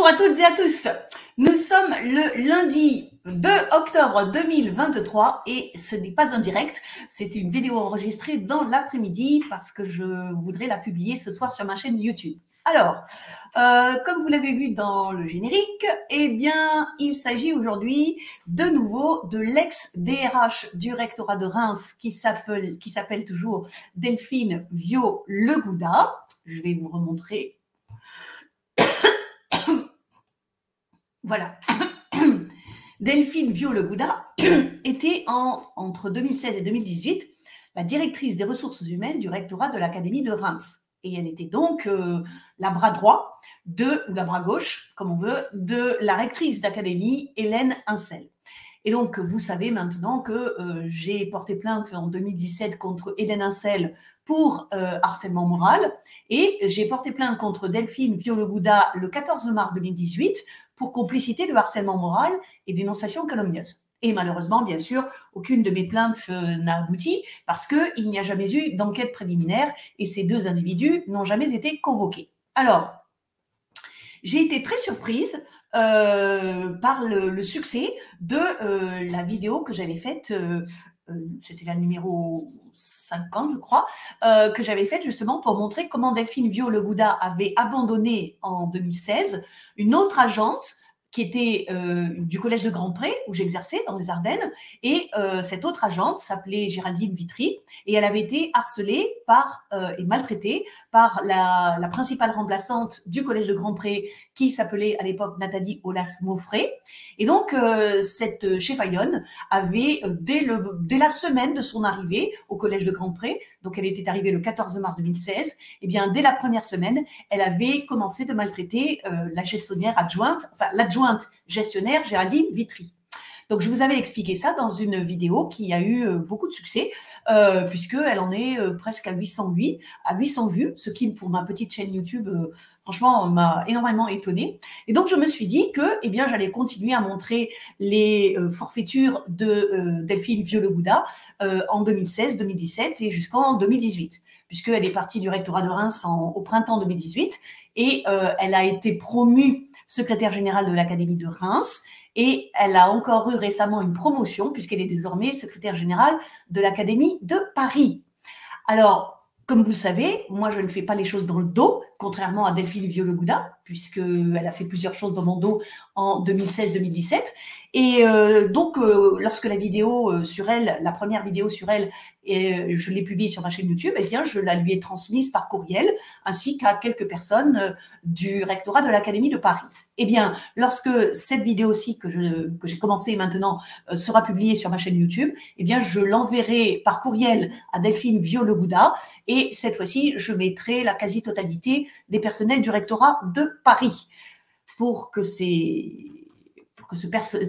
Bonjour à toutes et à tous. Nous sommes le lundi 2 octobre 2023 et ce n'est pas un direct, c'est une vidéo enregistrée dans l'après-midi parce que je voudrais la publier ce soir sur ma chaîne YouTube. Alors, comme vous l'avez vu dans le générique, eh bien, il s'agit aujourd'hui de nouveau de l'ex-DRH du rectorat de Reims qui s'appelle toujours Delphine Viau-Le Gouda. Je vais vous remontrer. Voilà. Delphine Viau-Le Gouda était entre 2016 et 2018 la directrice des ressources humaines du rectorat de l'Académie de Reims. Et elle était donc la bras droit ou la bras gauche, comme on veut, de la rectrice d'académie, Hélène Incel. Et donc, vous savez maintenant que j'ai porté plainte en 2017 contre Hélène Incel pour harcèlement moral et j'ai porté plainte contre Delphine Viau-Le Gouda le 14 mars 2018 pour complicité de harcèlement moral et dénonciation calomnieuse. Et malheureusement, bien sûr, aucune de mes plaintes n'a abouti parce qu'il n'y a jamais eu d'enquête préliminaire et ces deux individus n'ont jamais été convoqués. Alors, j'ai été très surprise par le succès de la vidéo que j'avais faite, c'était la numéro 50, je crois, que j'avais faite justement pour montrer comment Delphine Viau-Le Gouda avait abandonné en 2016 une autre agente qui était du collège de Grand-Pré, où j'exerçais dans les Ardennes, et cette autre agente s'appelait Géraldine Vitry, et elle avait été harcelée et maltraitée par la principale remplaçante du collège de Grand-Pré, qui s'appelait à l'époque Nathalie Aulas-Maufré. Et donc, cette cheffaillonne avait, dès la semaine de son arrivée au collège de Grand-Pré, donc elle était arrivée le 14 mars 2016, et bien dès la première semaine, elle avait commencé de maltraiter la gestionnaire adjointe, enfin l'adjointe gestionnaire Géraldine Vitry. Donc, je vous avais expliqué ça dans une vidéo qui a eu beaucoup de succès, puisqu'elle en est presque à 800 vues, ce qui, pour ma petite chaîne YouTube, franchement, m'a énormément étonnée. Et donc, je me suis dit que, eh bien, j'allais continuer à montrer les forfaitures de Delphine Viau-Le Gouda en 2016, 2017 et jusqu'en 2018, puisqu'elle est partie du rectorat de Reims au printemps 2018 et elle a été promue secrétaire générale de l'Académie de Reims. Et elle a encore eu récemment une promotion puisqu'elle est désormais secrétaire générale de l'Académie de Paris. Alors, comme vous le savez, moi, je ne fais pas les choses dans le dos, contrairement à Delphine Viau-Le Gouda, puisqu'elle a fait plusieurs choses dans mon dos en 2016-2017. Et donc, lorsque la vidéo sur elle, la première vidéo sur elle, je l'ai publiée sur ma chaîne YouTube, eh bien, je la lui ai transmise par courriel, ainsi qu'à quelques personnes du rectorat de l'Académie de Paris. Eh bien, lorsque cette vidéo-ci que j'ai commencé maintenant sera publiée sur ma chaîne YouTube, eh bien, je l'enverrai par courriel à Delphine Viau-Le Gouda et cette fois-ci, je mettrai la quasi-totalité des personnels du rectorat de Paris pour que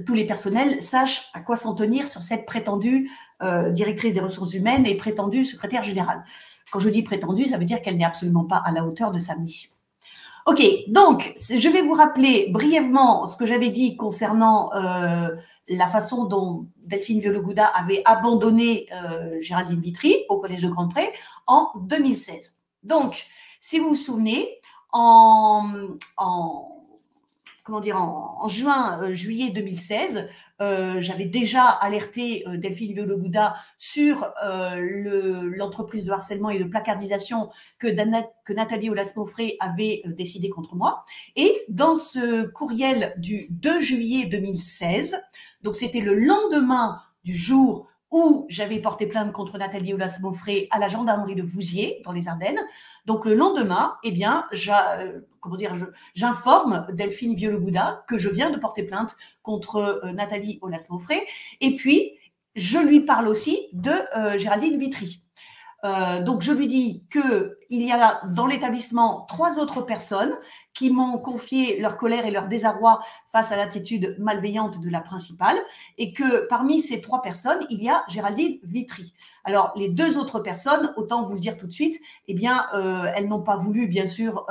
tous les personnels sachent à quoi s'en tenir sur cette prétendue directrice des ressources humaines et prétendue secrétaire générale. Quand je dis prétendue, ça veut dire qu'elle n'est absolument pas à la hauteur de sa mission. Ok, donc je vais vous rappeler brièvement ce que j'avais dit concernant la façon dont Delphine Viau-Le Gouda avait abandonné Géraldine Vitry au collège de Grand-Pré en 2016. Donc, si vous vous souvenez, en juillet 2016, j'avais déjà alerté Delphine Viau-Le Gouda sur l'entreprise de harcèlement et de placardisation que Nathalie Aulas-Maufré avait décidé contre moi. Et dans ce courriel du 2 juillet 2016, donc c'était le lendemain du jour où j'avais porté plainte contre Nathalie Aulas-Maufré à la gendarmerie de Vouziers, dans les Ardennes. Donc, le lendemain, eh bien, j'informe Delphine Viau-Le Gouda que je viens de porter plainte contre Nathalie Aulas-Maufré. Et puis, je lui parle aussi de Géraldine Vitry. Donc, je lui dis qu'il y a dans l'établissement 3 autres personnes qui m'ont confié leur colère et leur désarroi face à l'attitude malveillante de la principale et que parmi ces 3 personnes, il y a Géraldine Vitry. Alors, les 2 autres personnes, autant vous le dire tout de suite, eh bien, elles n'ont pas voulu, bien sûr,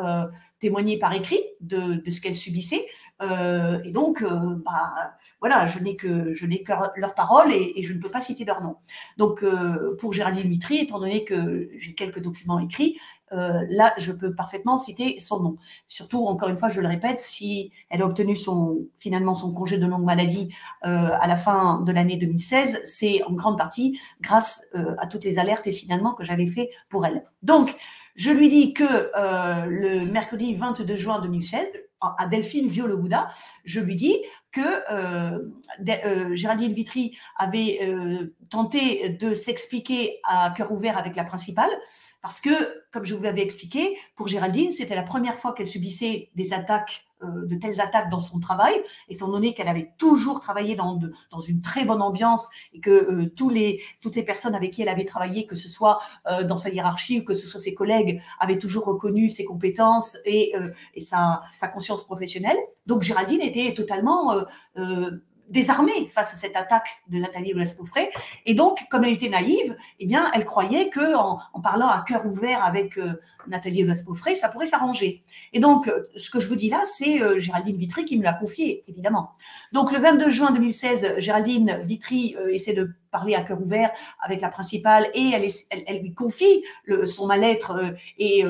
témoigner par écrit. de ce qu'elle subissait. Et donc, voilà, je n'ai que leur parole et je ne peux pas citer leur nom. Donc, pour Géraldine Vitry, étant donné que j'ai quelques documents écrits, là, je peux parfaitement citer son nom. Surtout, encore une fois, je le répète, si elle a obtenu finalement son congé de longue maladie à la fin de l'année 2016, c'est en grande partie grâce à toutes les alertes et signalements que j'avais fait pour elle. Donc, je lui dis que le mercredi 22 juin 2016, à Delphine Vieux-Le-Gouda, je lui dis que Géraldine Vitry avait tenté de s'expliquer à cœur ouvert avec la principale, parce que, comme je vous l'avais expliqué, pour Géraldine, c'était la première fois qu'elle subissait des attaques, de telles attaques dans son travail, étant donné qu'elle avait toujours travaillé dans une très bonne ambiance et que toutes les personnes avec qui elle avait travaillé, que ce soit dans sa hiérarchie ou que ce soit ses collègues, avaient toujours reconnu ses compétences et sa conscience professionnelle. Donc Géraldine était totalement désarmée face à cette attaque de Nathalie Aulas-Beaufret. Et donc, comme elle était naïve, eh bien, elle croyait qu'en parlant à cœur ouvert avec Nathalie Aulas-Beaufret, ça pourrait s'arranger. Et donc, ce que je vous dis là, c'est Géraldine Vitry qui me l'a confié, évidemment. Donc, le 22 juin 2016, Géraldine Vitry essaie de parler à cœur ouvert avec la principale et elle lui confie son mal-être et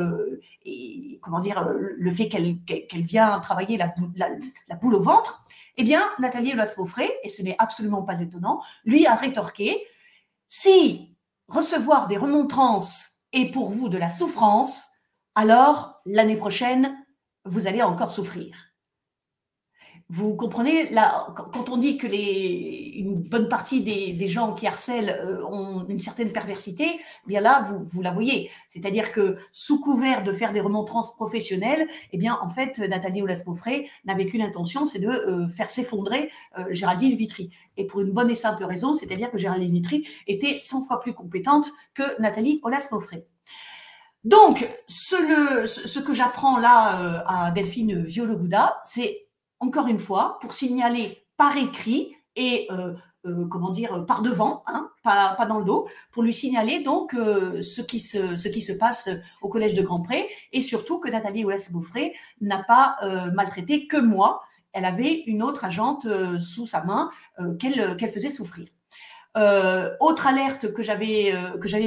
comment dire, le fait qu'elle vient travailler la boule au ventre. Eh bien, Nathalie Aulas-Beaufret, et ce n'est absolument pas étonnant, lui a rétorqué « Si recevoir des remontrances est pour vous de la souffrance, alors l'année prochaine, vous allez encore souffrir. » Vous comprenez, là, quand on dit que une bonne partie des gens qui harcèlent ont une certaine perversité, eh bien là, vous la voyez. C'est-à-dire que sous couvert de faire des remontrances professionnelles, eh bien, en fait, Nathalie Aulas-Beaufret n'avait qu'une intention, c'est de faire s'effondrer Géraldine Vitry. Et pour une bonne et simple raison, c'est-à-dire que Géraldine Vitry était 100 fois plus compétente que Nathalie Aulas-Beaufret. Donc, ce que j'apprends là à Delphine Vieux-Le-Gouda, c'est encore une fois, pour signaler par écrit et comment dire, par devant, hein, pas dans le dos, pour lui signaler donc ce qui se passe au collège de Grandpré et surtout que Nathalie Aulas-Beaufret n'a pas maltraité que moi. Elle avait une autre agente sous sa main qu'elle faisait souffrir. Autre alerte que j'avais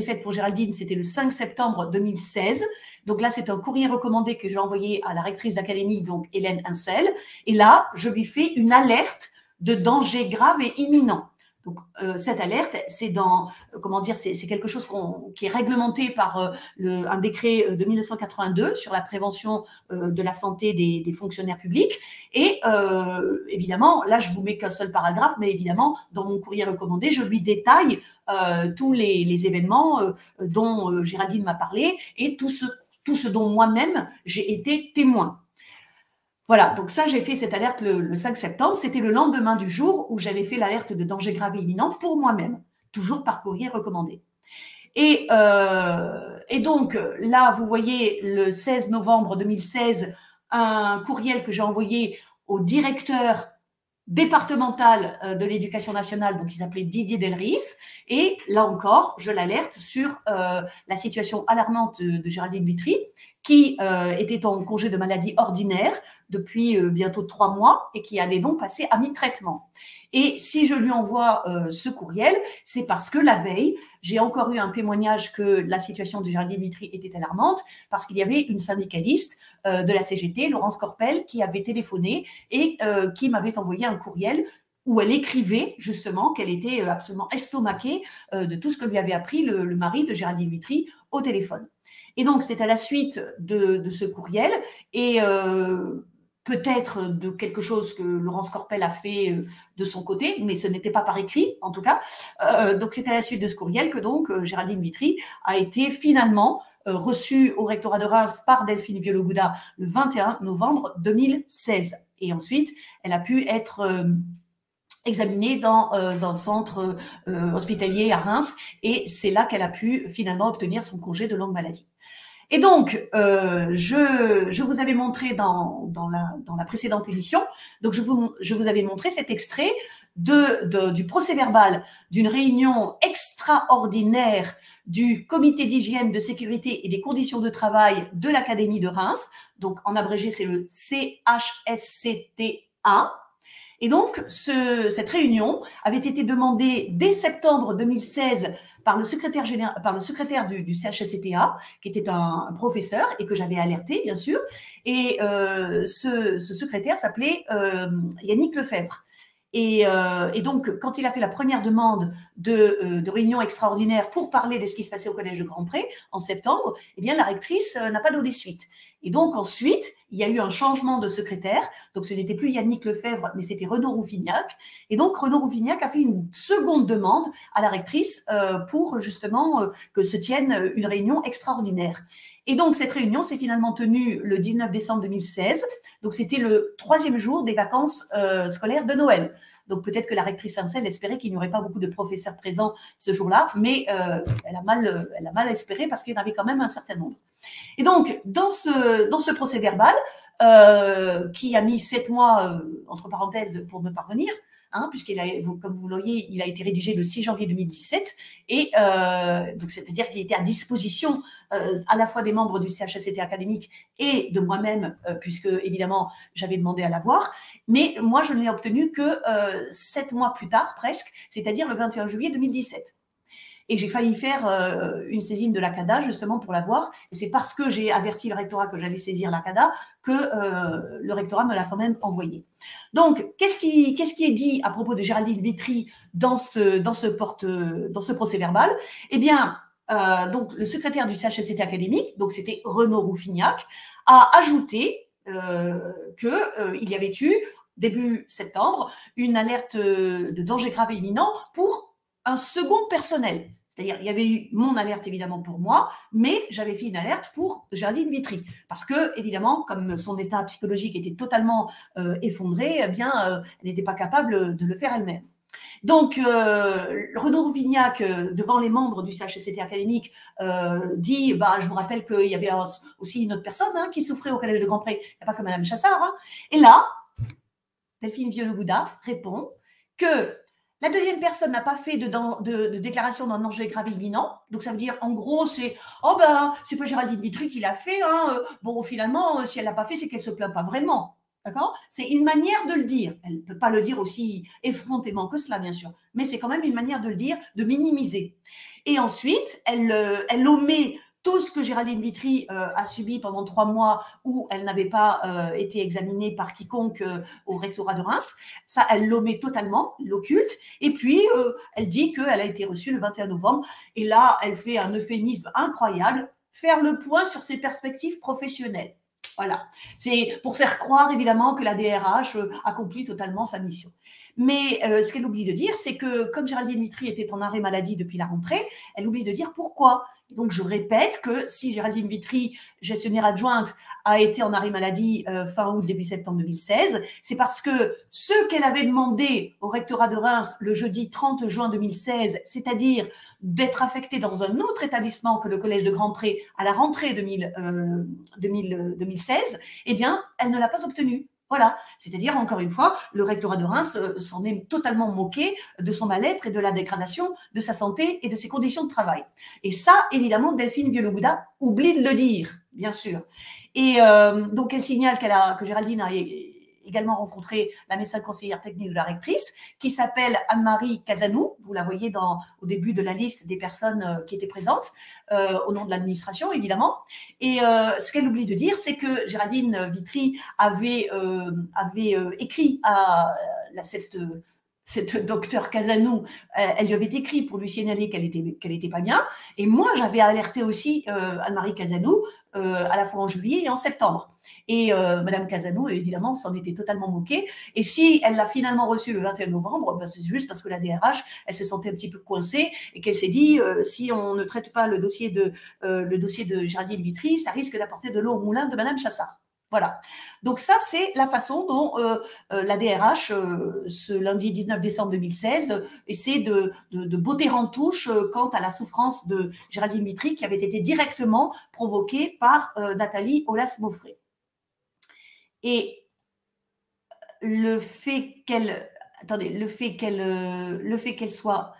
faite pour Géraldine, c'était le 5 septembre 2016. Donc là, c'est un courrier recommandé que j'ai envoyé à la rectrice d'académie, donc Hélène Hincel. Et là, je lui fais une alerte de danger grave et imminent. Donc cette alerte, c'est comment dire, c'est quelque chose qui est réglementé par un décret de 1982 sur la prévention de la santé des fonctionnaires publics. Et évidemment, là, je vous mets qu'un seul paragraphe, mais évidemment, dans mon courrier recommandé, je lui détaille tous les événements dont Géraldine m'a parlé et tout ce dont moi-même j'ai été témoin. Voilà, donc ça, j'ai fait cette alerte le 5 septembre. C'était le lendemain du jour où j'avais fait l'alerte de danger grave et imminent pour moi-même, toujours par courrier recommandé. Et donc, là, vous voyez, le 16 novembre 2016, un courriel que j'ai envoyé au directeur départemental de l'éducation nationale, donc il s'appelait Didier Delris, et là encore, je l'alerte sur la situation alarmante de Géraldine Vitry, qui était en congé de maladie ordinaire depuis bientôt 3 mois et qui allait donc passer à mi-traitement. Et si je lui envoie ce courriel, c'est parce que la veille, j'ai encore eu un témoignage que la situation de Géraldine Vitry était alarmante, parce qu'il y avait une syndicaliste de la CGT, Laurence Corpel, qui avait téléphoné et qui m'avait envoyé un courriel où elle écrivait justement qu'elle était absolument estomaquée de tout ce que lui avait appris le mari de Géraldine Vitry au téléphone. Et donc, c'est à la suite de ce courriel et peut-être de quelque chose que Laurence Corpel a fait de son côté, mais ce n'était pas par écrit, en tout cas. Donc, c'est à la suite de ce courriel que donc Géraldine Vitry a été finalement reçue au rectorat de Reims par Delphine Vieux-Le-Gouda le 21 novembre 2016. Et ensuite, elle a pu être examinée dans un centre hospitalier à Reims, et c'est là qu'elle a pu finalement obtenir son congé de longue maladie. Et donc, je vous avais montré dans la précédente émission, donc je vous avais montré cet extrait du procès-verbal d'une réunion extraordinaire du comité d'hygiène, de sécurité et des conditions de travail de l'Académie de Reims. Donc, en abrégé, c'est le CHSCTA. Et donc, cette réunion avait été demandée dès septembre 2016 par le secrétaire du CHSCTA, qui était un professeur et que j'avais alerté, bien sûr. Et ce secrétaire s'appelait Yannick Lefebvre. Et donc, quand il a fait la première demande de réunion extraordinaire pour parler de ce qui se passait au Collège de Grandpré en septembre, eh bien, la rectrice n'a pas donné suite. Et donc, ensuite, il y a eu un changement de secrétaire. Donc, ce n'était plus Yannick Lefebvre, mais c'était Renaud Rouffignac. Et donc, Renaud Rouffignac a fait une seconde demande à la rectrice pour justement que se tienne une réunion extraordinaire. Et donc, cette réunion s'est finalement tenue le 19 décembre 2016. Donc, c'était le 3e jour des vacances scolaires de Noël. Donc, peut-être que la rectrice Ancel espérait qu'il n'y aurait pas beaucoup de professeurs présents ce jour-là, mais elle a mal espéré parce qu'il y en avait quand même un certain nombre. Et donc, dans ce procès-verbal, qui a mis 7 mois, entre parenthèses, pour me parvenir, comme vous le voyez, il a été rédigé le 6 janvier 2017, et donc ça veut dire qu'il était à disposition à la fois des membres du CHSCT académique et de moi-même, puisque évidemment j'avais demandé à l'avoir, mais moi je ne l'ai obtenu que 7 mois plus tard presque, c'est-à-dire le 21 juillet 2017. Et j'ai failli faire une saisine de l'ACADA justement pour l'avoir. Et c'est parce que j'ai averti le rectorat que j'allais saisir l'ACADA que le rectorat me l'a quand même envoyé. Donc, qu'est-ce qui est dit à propos de Géraldine Vitry dans ce procès-verbal? Eh bien, donc le secrétaire du CHSCT académique, donc c'était Renaud Rouffignac, a ajouté qu'il y avait eu, début septembre, une alerte de danger grave et imminent pour un second personnel. C'est-à-dire, il y avait eu mon alerte évidemment pour moi, mais j'avais fait une alerte pour Géraldine Vitry. Parce que, évidemment, comme son état psychologique était totalement effondré, eh bien, elle n'était pas capable de le faire elle-même. Donc, Renaud Rouffignac, devant les membres du CHSCT académique, dit je vous rappelle qu'il y avait aussi une autre personne qui souffrait au Collège de Grandpré, il n'y a pas que Madame Chassard. Et là, Delphine Vieux-Le-Gouda répond que la deuxième personne n'a pas fait de déclaration d'un danger grave imminent. Donc, ça veut dire, en gros, c'est c'est pas Géraldine Vitry qui l'a fait. Bon, finalement, si elle l'a pas fait, c'est qu'elle se plaint pas vraiment. D'accord? C'est une manière de le dire. Elle ne peut pas le dire aussi effrontément que cela, bien sûr. Mais c'est quand même une manière de le dire, de minimiser. Et ensuite, elle omet tout ce que Géraldine Vitry a subi pendant 3 mois où elle n'avait pas été examinée par quiconque au rectorat de Reims. Ça, elle l'omet totalement, l'occulte. Et puis, elle dit qu'elle a été reçue le 21 novembre. Et là, elle fait un euphémisme incroyable, faire le point sur ses perspectives professionnelles. Voilà. C'est pour faire croire, évidemment, que la DRH accomplit totalement sa mission. Mais ce qu'elle oublie de dire, c'est que comme Géraldine Vitry était en arrêt maladie depuis la rentrée, elle oublie de dire pourquoi. Et donc, je répète que si Géraldine Vitry, gestionnaire adjointe, a été en arrêt maladie fin août, début septembre 2016, c'est parce que ce qu'elle avait demandé au rectorat de Reims le jeudi 30 juin 2016, c'est-à-dire d'être affectée dans un autre établissement que le Collège de Grandpré à la rentrée 2016, eh bien, elle ne l'a pas obtenu. Voilà, c'est-à-dire, encore une fois, le rectorat de Reims s'en est totalement moqué de son mal-être et de la dégradation de sa santé et de ses conditions de travail. Et ça, évidemment, Delphine Vieux-Le-Gouda oublie de le dire, bien sûr. Et donc, elle signale que Géraldine a également rencontré la médecin conseillère technique de la rectrice, qui s'appelle Anne-Marie Casanou. Vous la voyez au début de la liste des personnes qui étaient présentes, au nom de l'administration, évidemment. Et ce qu'elle oublie de dire, c'est que Géraldine Vitry avait écrit à cette docteur Casanou, elle lui avait écrit pour lui signaler qu'elle était pas bien. Et moi, j'avais alerté aussi Anne-Marie Casanou à la fois en juillet et en septembre. Et Madame Casanou, évidemment, s'en était totalement moquée. Et si elle l'a finalement reçu le 21 novembre, c'est juste parce que la DRH, elle se sentait un petit peu coincée et qu'elle s'est dit, si on ne traite pas le dossier de Géraldine Vitry, ça risque d'apporter de l'eau au moulin de Madame Chassard. Voilà. Donc ça, c'est la façon dont la DRH, ce lundi 19 décembre 2016, essaie de botter en touche quant à la souffrance de Géraldine Vitry, qui avait été directement provoquée par Nathalie Aulas-Mauffret. Et le fait qu'elle, attendez, le fait qu'elle soit,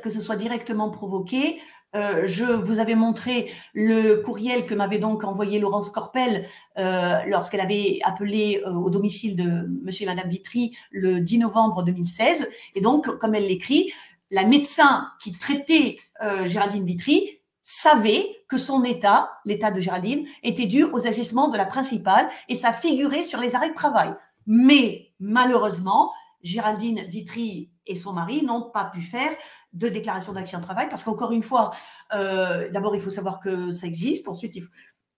que ce soit directement provoqué, je vous avais montré le courriel que m'avait donc envoyé Laurence Corpel lorsqu'elle avait appelé au domicile de monsieur et madame Vitry le 10 novembre 2016. Et donc, comme elle l'écrit, la médecin qui traitait Géraldine Vitry savait que son état, l'état de Géraldine, était dû aux agissements de la principale et ça figurait sur les arrêts de travail. Mais malheureusement, Géraldine Vitry et son mari n'ont pas pu faire de déclaration d'accident de travail parce qu'encore une fois, d'abord, il faut savoir que ça existe. Ensuite,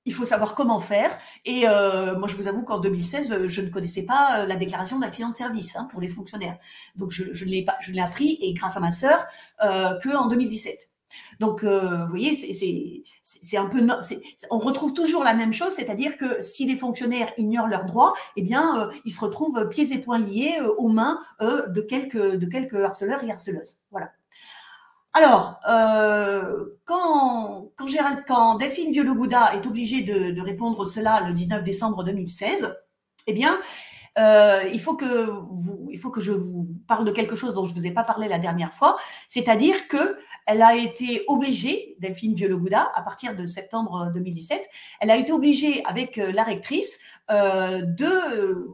il faut savoir comment faire. Et moi, je vous avoue qu'en 2016, je ne connaissais pas la déclaration d'accident de service pour les fonctionnaires. Donc, je l'ai appris, et grâce à ma sœur, qu'en 2017. Donc, vous voyez, c'est un peu, on retrouve toujours la même chose, c'est-à-dire que si les fonctionnaires ignorent leurs droits, eh bien, ils se retrouvent pieds et poings liés aux mains de quelques harceleurs et harceleuses. Voilà. Alors, quand Delphine Vieux-Le-Gouda est obligée de répondre cela le 19 décembre 2016, eh bien, il faut que je vous parle de quelque chose dont je ne vous ai pas parlé la dernière fois, c'est-à-dire qu'elle a été obligée, Delphine Vieux-Le-Gouda, à partir de septembre 2017, elle a été obligée avec la rectrice de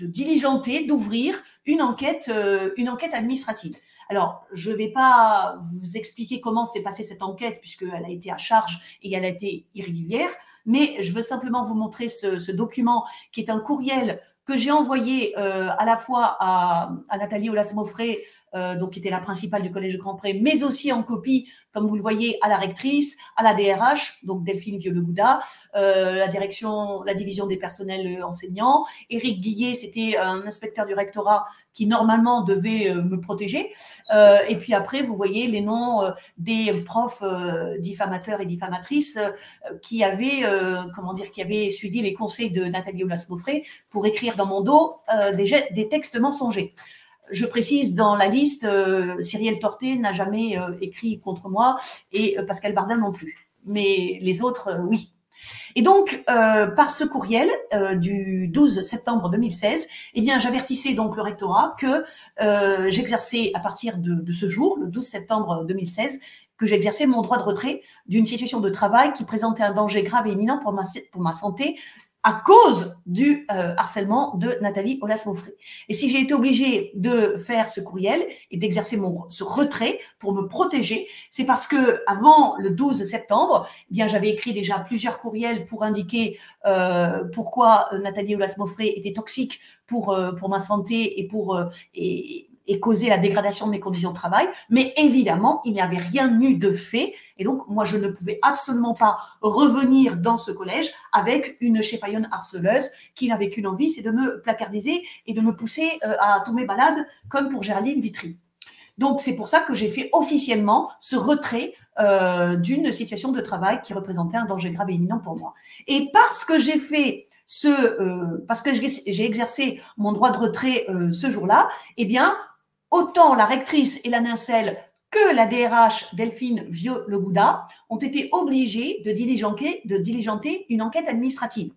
diligenter, d'ouvrir une enquête administrative. Alors, je ne vais pas vous expliquer comment s'est passée cette enquête puisqu'elle a été à charge et elle a été irrégulière, mais je veux simplement vous montrer ce document qui est un courriel que j'ai envoyé à la fois à Nathalie Aulas-Mauffret, donc qui était la principale du Collège de Grand-Pré, mais aussi en copie, comme vous le voyez, à la rectrice, à la DRH, donc Delphine Vieux-Le-Gouda, la division des personnels enseignants. Éric Guillet, c'était un inspecteur du rectorat qui normalement devait me protéger. Et puis après, vous voyez les noms des profs diffamateurs et diffamatrices qui avaient suivi les conseils de Nathalie Aulas-Mauffret pour écrire dans mon dos des textes mensongers. Je précise dans la liste, Cyrielle Torté n'a jamais écrit contre moi et Pascal Bardin non plus. Mais les autres, oui. Et donc, par ce courriel du 12 septembre 2016, eh bien, j'avertissais donc le rectorat que j'exerçais à partir de ce jour, le 12 septembre 2016, que j'exerçais mon droit de retrait d'une situation de travail qui présentait un danger grave et imminent pour ma santé, à cause du harcèlement de Nathalie Aulas-Mauffret. Et si j'ai été obligée de faire ce courriel et d'exercer ce retrait pour me protéger, c'est parce que avant le 12 septembre, eh bien, j'avais écrit déjà plusieurs courriels pour indiquer pourquoi Nathalie Aulas-Mauffret était toxique pour ma santé et causer la dégradation de mes conditions de travail. Mais évidemment, il n'y avait rien eu de fait. Et donc, moi, je ne pouvais absolument pas revenir dans ce collège avec une cheffaillonne harceleuse qui n'avait qu'une envie, c'est de me placardiser et de me pousser à tomber malade, comme pour Géraldine Vitry. Donc, c'est pour ça que j'ai fait officiellement ce retrait d'une situation de travail qui représentait un danger grave et imminent pour moi. Et parce que j'ai fait parce que j'ai exercé mon droit de retrait ce jour-là, eh bien, autant la rectrice et la Nincel que la DRH Delphine Vieux-Le-Gouda ont été obligées de diligenter une enquête administrative.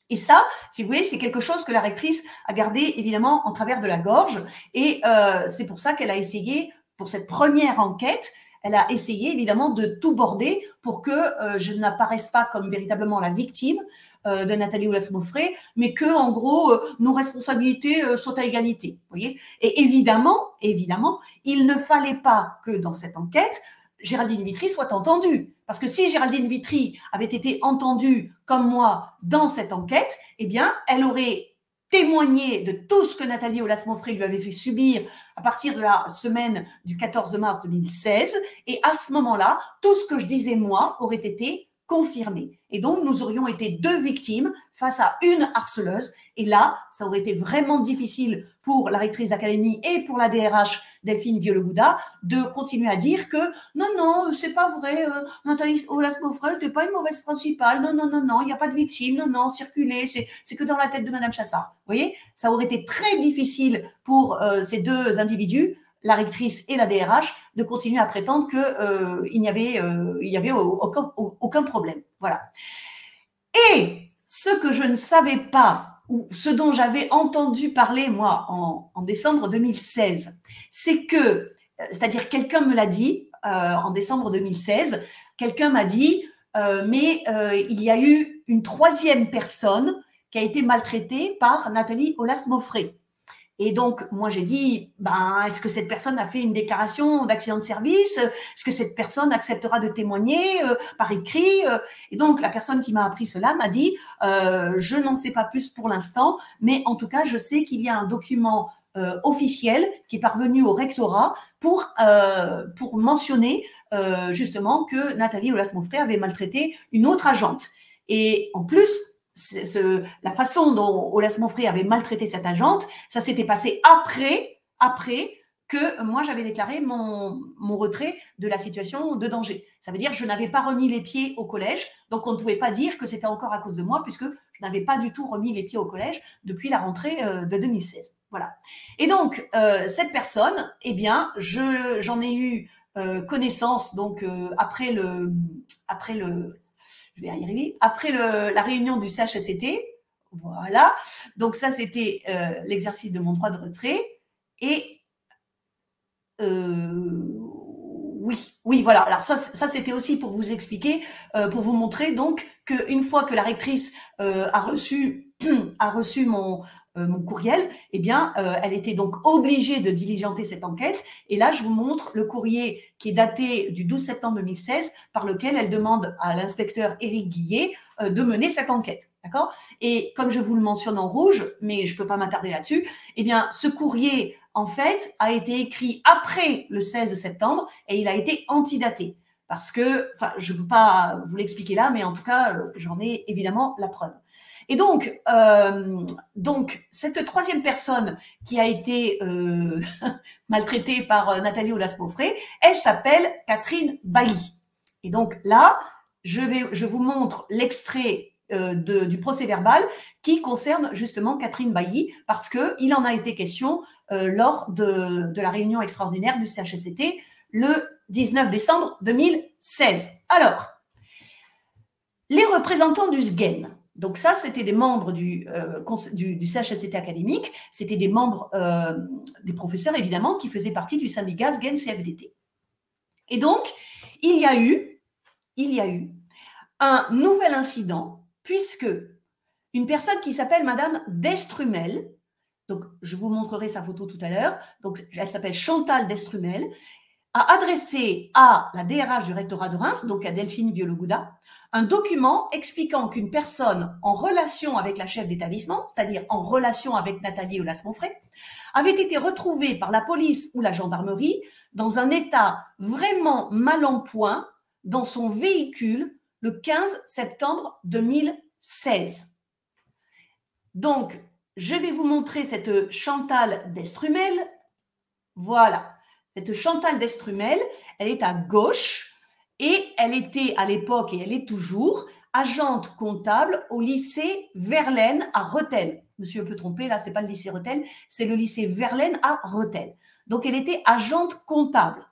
Et ça, si vous voulez, c'est quelque chose que la rectrice a gardé évidemment en travers de la gorge. Et c'est pour ça qu'elle a essayé, pour cette première enquête, elle a essayé évidemment de tout border pour que je n'apparaisse pas comme véritablement la victime de Nathalie Aulas-Mauffret, mais que, en gros, nos responsabilités soient à égalité. Vous voyez ? Et évidemment, il ne fallait pas que dans cette enquête, Géraldine Vitry soit entendue. Parce que si Géraldine Vitry avait été entendue comme moi dans cette enquête, eh bien, elle aurait témoigné de tout ce que Nathalie Aulas-Mauffret lui avait fait subir à partir de la semaine du 14 mars 2016. Et à ce moment-là, tout ce que je disais, moi, aurait été confirmé. Et donc, nous aurions été deux victimes face à une harceleuse. Et là, ça aurait été vraiment difficile pour la rectrice d'académie et pour la DRH Delphine Vieux-Le-Gouda de continuer à dire que non, non, c'est pas vrai, Nathalie Aulas-Beaufret, t'es pas une mauvaise principale, non, non, non, non, il n'y a pas de victime, non, non, circuler, c'est que dans la tête de Madame Chassard. Vous voyez, ça aurait été très difficile pour ces deux individus, la rectrice et la DRH, de continuer à prétendre qu'il n'y avait aucun problème. Voilà. Et ce que je ne savais pas, ou ce dont j'avais entendu parler, moi, en décembre 2016, c'est que, c'est-à-dire quelqu'un me l'a dit en décembre 2016, quelqu'un m'a dit, il y a eu une troisième personne qui a été maltraitée par Nathalie Aulas-Beaufret. Et donc, moi, j'ai dit, est-ce que cette personne a fait une déclaration d'accident de service? Est-ce que cette personne acceptera de témoigner par écrit? Et donc, la personne qui m'a appris cela m'a dit, je n'en sais pas plus pour l'instant, mais en tout cas, je sais qu'il y a un document officiel qui est parvenu au rectorat pour mentionner justement que Nathalie Aulas-Beaufret avait maltraité une autre agente. Et en plus, la façon dont Aulas-Beaufret avait maltraité cette agente, ça s'était passé après que moi j'avais déclaré mon retrait de la situation de danger. Ça veut dire que je n'avais pas remis les pieds au collège, donc on ne pouvait pas dire que c'était encore à cause de moi, puisque je n'avais pas du tout remis les pieds au collège depuis la rentrée de 2016. Voilà. Et donc, cette personne, eh bien, j'en ai eu connaissance donc je vais y arriver, après la réunion du CHSCT, voilà, donc ça c'était l'exercice de mon droit de retrait, et oui, voilà, alors ça c'était aussi pour vous expliquer, pour vous montrer donc qu'une fois que la rectrice a reçu mon courriel, eh bien, elle était donc obligée de diligenter cette enquête. Et là, je vous montre le courrier qui est daté du 12 septembre 2016, par lequel elle demande à l'inspecteur Éric Guillet de mener cette enquête. D'accord? Et comme je vous le mentionne en rouge, mais je ne peux pas m'attarder là-dessus, eh bien, ce courrier, en fait, a été écrit après le 16 septembre et il a été antidaté. Parce que, enfin, je ne peux pas vous l'expliquer là, mais en tout cas, j'en ai évidemment la preuve. Et donc, cette troisième personne qui a été maltraitée par Nathalie Aulas-Beaufret, elle s'appelle Catherine Bailly. Et donc là, je vous montre l'extrait du procès-verbal qui concerne justement Catherine Bailly, parce qu'il en a été question lors de la réunion extraordinaire du CHSCT le 19 décembre 2016. Alors, les représentants du SGEN, donc ça, c'était des membres du CHSCT académique, c'était des membres, des professeurs évidemment, qui faisaient partie du syndicat SGEN-CFDT. Et donc, il y a eu un nouvel incident, puisque une personne qui s'appelle Madame Destrumel, donc je vous montrerai sa photo tout à l'heure, donc elle s'appelle Chantal Destrumel, a adressé à la DRH du rectorat de Reims, donc à Delphine Vieux-Le-Gouda, un document expliquant qu'une personne en relation avec la chef d'établissement, c'est-à-dire en relation avec Nathalie Aulas-Beaufret, avait été retrouvée par la police ou la gendarmerie dans un état vraiment mal en point dans son véhicule le 15 septembre 2016. Donc, je vais vous montrer cette Chantal Destrumel. Voilà. Cette Chantal Destrumel, elle est à gauche et elle était à l'époque, et elle est toujours, agente comptable au lycée Verlaine à Rethel. Monsieur peut tromper, là, ce n'est pas le lycée Rethel, c'est le lycée Verlaine à Rethel. Donc, elle était agente comptable.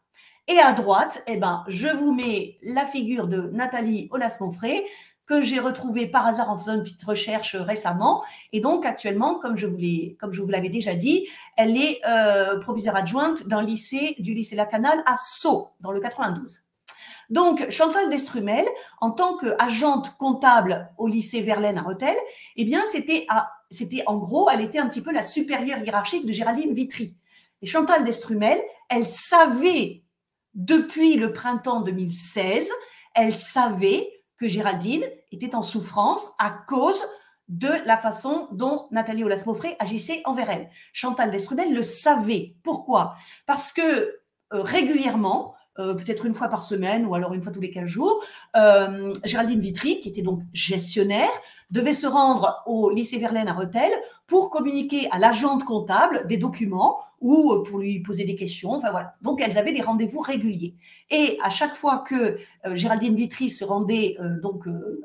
Et à droite, eh ben, je vous mets la figure de Nathalie Aulas-Beaufret, que j'ai retrouvée par hasard en faisant une petite recherche récemment. Et donc, actuellement, comme je vous l'avais déjà dit, elle est proviseure adjointe du lycée Lacanal à Sceaux, dans le 92. Donc, Chantal Destrumel, en tant qu'agente comptable au lycée Verlaine à Rethel, eh bien, c'était en gros, elle était un petit peu la supérieure hiérarchique de Géraldine Vitry. Et Chantal Destrumel, elle savait, depuis le printemps 2016, elle savait que Géraldine était en souffrance à cause de la façon dont Nathalie Aulas-Beaufret agissait envers elle. Chantal Destrumel le savait. Pourquoi? Parce que régulièrement, peut-être une fois par semaine ou alors une fois tous les 15 jours. Géraldine Vitry, qui était donc gestionnaire, devait se rendre au lycée Verlaine à Rethel pour communiquer à l'agente comptable des documents ou pour lui poser des questions. Enfin voilà. Donc elles avaient des rendez-vous réguliers. Et à chaque fois que Géraldine Vitry se rendait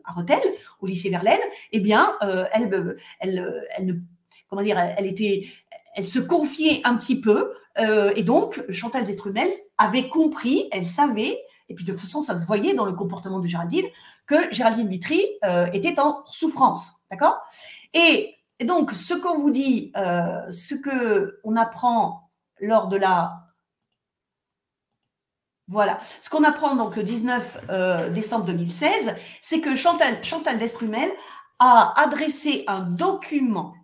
à Rethel, au lycée Verlaine, eh bien, comment dire, elle se confiait un petit peu. Et donc, Chantal Destrumels avait compris, elle savait, et puis de toute façon, ça se voyait dans le comportement de Géraldine, que Géraldine Vitry était en souffrance. D'accord ? Et donc, ce qu'on vous dit, ce qu'on apprend lors de la... Voilà. Ce qu'on apprend donc le 19 décembre 2016, c'est que Chantal Destrumels a adressé un document.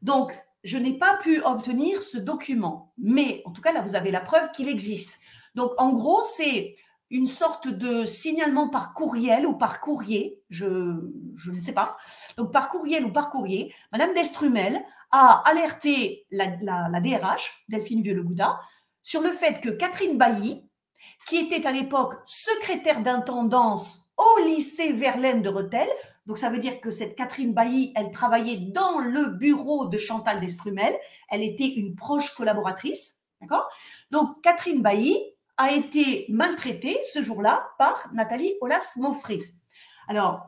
Donc, je n'ai pas pu obtenir ce document, mais en tout cas, là, vous avez la preuve qu'il existe. Donc, en gros, c'est une sorte de signalement par courriel ou par courrier, je ne sais pas. Donc, par courriel ou par courrier, Madame Destrumels a alerté la DRH, Delphine Vieux-Le-Gouda, sur le fait que Catherine Bailly, qui était à l'époque secrétaire d'intendance au lycée Verlaine de Rethel, donc ça veut dire que cette Catherine Bailly, elle travaillait dans le bureau de Chantal Destrumels, elle était une proche collaboratrice, d'accord ? Donc Catherine Bailly a été maltraitée ce jour-là par Nathalie Aulas-Mauffret. Alors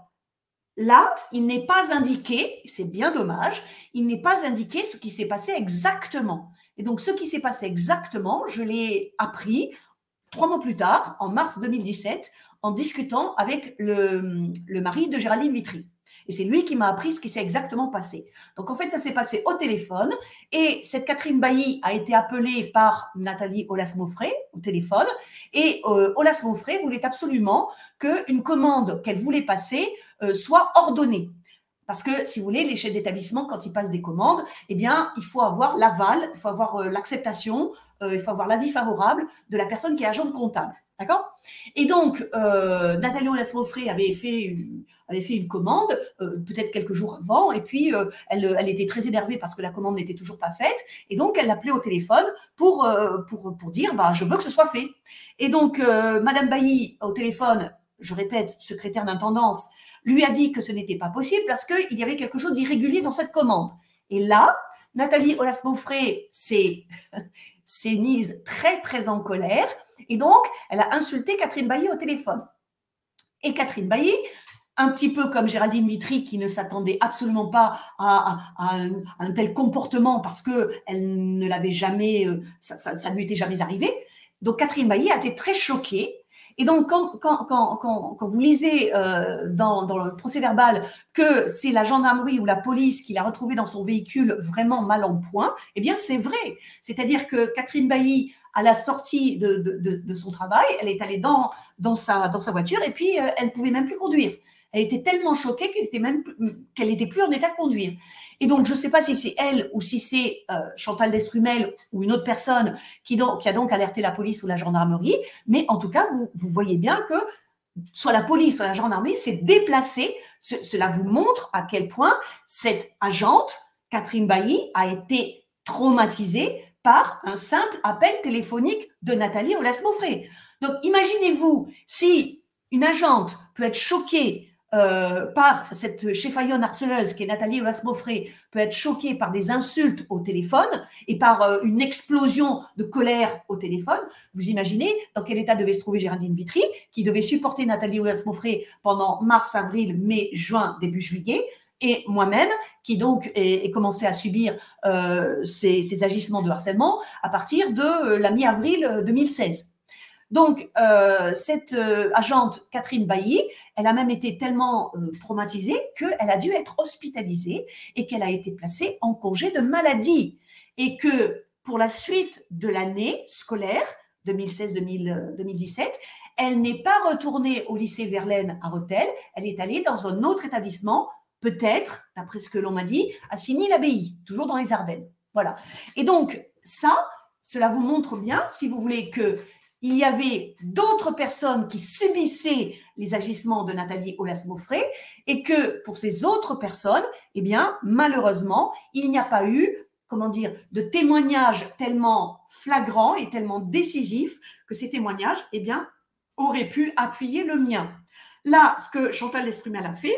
là, il n'est pas indiqué, c'est bien dommage, il n'est pas indiqué ce qui s'est passé exactement. Et donc ce qui s'est passé exactement, je l'ai appris 3 mois plus tard, en mars 2017, en discutant avec le mari de Géraldine Vitry. Et c'est lui qui m'a appris ce qui s'est exactement passé. Donc, en fait, ça s'est passé au téléphone. Et cette Catherine Bailly a été appelée par Nathalie Aulas-Mauffret au téléphone. Et Aulas-Mauffret voulait absolument qu'une commande qu'elle voulait passer soit ordonnée. Parce que, si vous voulez, les chefs d'établissement, quand ils passent des commandes, eh bien, il faut avoir l'aval, il faut avoir l'acceptation, il faut avoir l'avis favorable de la personne qui est agente comptable. D'accord ? Et donc, Nathalie Aulas-Mauffret avait fait une commande, peut-être quelques jours avant, et puis elle était très énervée parce que la commande n'était toujours pas faite, et donc elle l'appelait au téléphone pour dire bah, je veux que ce soit fait. Et donc, Madame Bailly, au téléphone, je répète, secrétaire d'intendance, lui a dit que ce n'était pas possible parce qu'il y avait quelque chose d'irrégulier dans cette commande. Et là, Nathalie Aulas-Mauffret s'est mise très, très en colère et donc, elle a insulté Catherine Bailly au téléphone. Et Catherine Bailly, un petit peu comme Géraldine Vitry, qui ne s'attendait absolument pas à un tel comportement parce qu'elle ne l'avait jamais, ça ne lui était jamais arrivé. Donc, Catherine Bailly a été très choquée. Et donc, quand vous lisez dans le procès-verbal que c'est la gendarmerie ou la police qui l'a retrouvé dans son véhicule vraiment mal en point, eh bien, c'est vrai. C'est-à-dire que Catherine Bailly, à la sortie de son travail, elle est allée dans sa voiture et puis elle ne pouvait même plus conduire. Elle était tellement choquée qu'elle n'était plus en état de conduire. Et donc, je ne sais pas si c'est elle ou si c'est Chantal Destrumels ou une autre personne qui a donc alerté la police ou la gendarmerie, mais en tout cas, vous voyez bien que soit la police, soit la gendarmerie s'est déplacée. Cela vous montre à quel point cette agente, Catherine Bailly, a été traumatisée par un simple appel téléphonique de Nathalie Aulas-Mauffret. Donc, imaginez-vous si une agente peut être choquée par cette cheffaillonne harceleuse qui est Nathalie Aulas-Mauffret, peut être choquée par des insultes au téléphone et par une explosion de colère au téléphone. Vous imaginez dans quel état devait se trouver Géraldine Vitry, qui devait supporter Nathalie Aulas-Mauffret pendant mars, avril, mai, juin, début juillet, et moi-même, qui donc ai commencé à subir ces agissements de harcèlement à partir de la mi-avril 2016. Donc, cette agente Catherine Bailly, elle a même été tellement traumatisée qu'elle a dû être hospitalisée et qu'elle a été placée en congé de maladie. Et que pour la suite de l'année scolaire 2016-2017, elle n'est pas retournée au lycée Verlaine à Rethel, elle est allée dans un autre établissement, peut-être, d'après ce que l'on m'a dit, à Signy-l'Abbaye, toujours dans les Ardennes. Voilà. Et donc, cela vous montre bien, si vous voulez, que il y avait d'autres personnes qui subissaient les agissements de Nathalie Aulas-Mauffret et que pour ces autres personnes, eh bien, malheureusement, il n'y a pas eu comment dire, de témoignages tellement flagrants et tellement décisifs que ces témoignages, eh bien, auraient pu appuyer le mien. Là, ce que Chantal Lestrumel a fait,